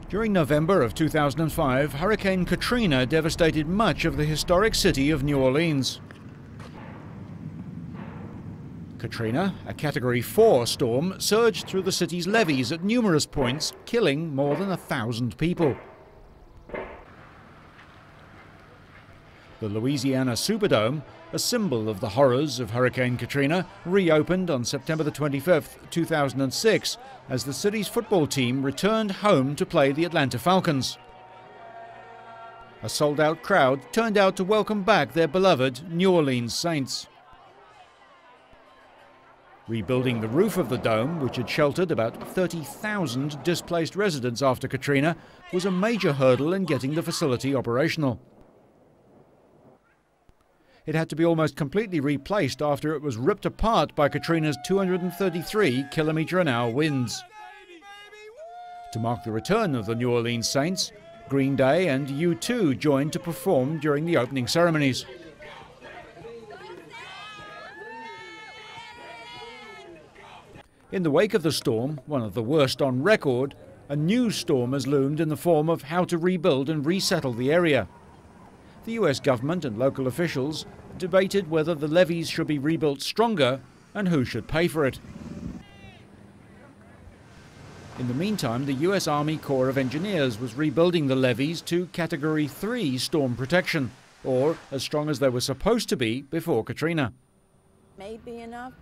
During November of 2005, Hurricane Katrina devastated much of the historic city of New Orleans. Katrina, a Category 4 storm, surged through the city's levees at numerous points, killing more than 1,000 people. The Louisiana Superdome, a symbol of the horrors of Hurricane Katrina, reopened on September the 25th, 2006, as the city's football team returned home to play the Atlanta Falcons. A sold-out crowd turned out to welcome back their beloved New Orleans Saints. Rebuilding the roof of the dome, which had sheltered about 30,000 displaced residents after Katrina, was a major hurdle in getting the facility operational. It had to be almost completely replaced after it was ripped apart by Katrina's 233 km/h winds. To mark the return of the New Orleans Saints, Green Day and U2 joined to perform during the opening ceremonies. In the wake of the storm, one of the worst on record, a new storm has loomed in the form of how to rebuild and resettle the area. The US government and local officials debated whether the levees should be rebuilt stronger and who should pay for it. In the meantime, the US Army Corps of Engineers was rebuilding the levees to Category 3 storm protection, or as strong as they were supposed to be before Katrina.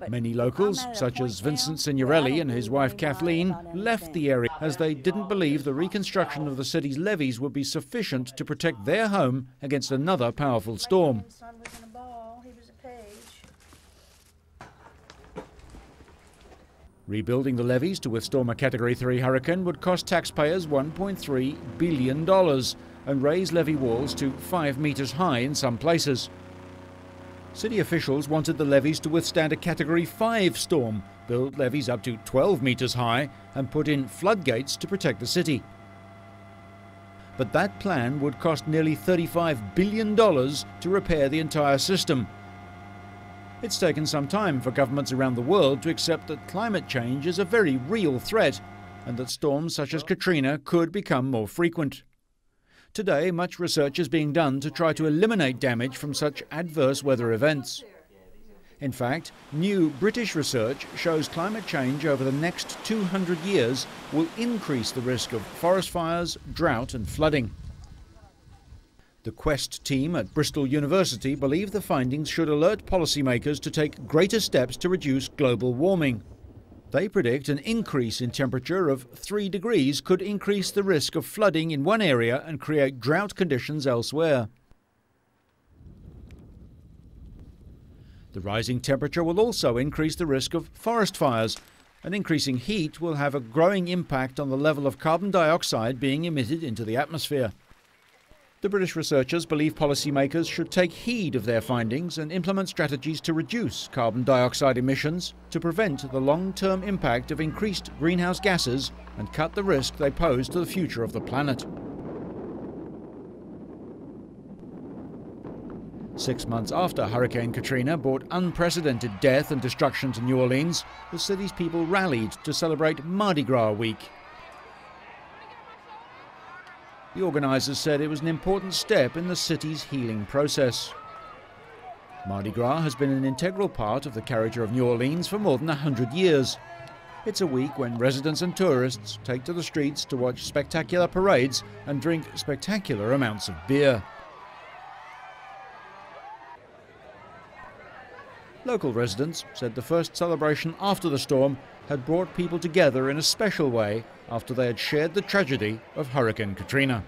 Many locals, such as Vincent Signorelli and his wife Kathleen, left the area as they didn't believe the reconstruction of the city's levees would be sufficient to protect their home against another powerful storm. Rebuilding the levees to withstand a Category 3 hurricane would cost taxpayers $1.3 billion and raise levee walls to 5 meters high in some places. City officials wanted the levees to withstand a Category 5 storm, build levees up to 12 meters high, and put in floodgates to protect the city. But that plan would cost nearly $35 billion to repair the entire system. It's taken some time for governments around the world to accept that climate change is a very real threat, and that storms such as Katrina could become more frequent. Today, much research is being done to try to eliminate damage from such adverse weather events. In fact, new British research shows climate change over the next 200 years will increase the risk of forest fires, drought and flooding. The Quest team at Bristol University believe the findings should alert policymakers to take greater steps to reduce global warming. They predict an increase in temperature of 3 degrees could increase the risk of flooding in one area and create drought conditions elsewhere. The rising temperature will also increase the risk of forest fires, and increasing heat will have a growing impact on the level of carbon dioxide being emitted into the atmosphere. The British researchers believe policymakers should take heed of their findings and implement strategies to reduce carbon dioxide emissions to prevent the long-term impact of increased greenhouse gases and cut the risk they pose to the future of the planet. 6 months after Hurricane Katrina brought unprecedented death and destruction to New Orleans, the city's people rallied to celebrate Mardi Gras week. The organizers said it was an important step in the city's healing process. Mardi Gras has been an integral part of the character of New Orleans for more than 100 years. It's a week when residents and tourists take to the streets to watch spectacular parades and drink spectacular amounts of beer. Local residents said the first celebration after the storm had brought people together in a special way after they had shared the tragedy of Hurricane Katrina.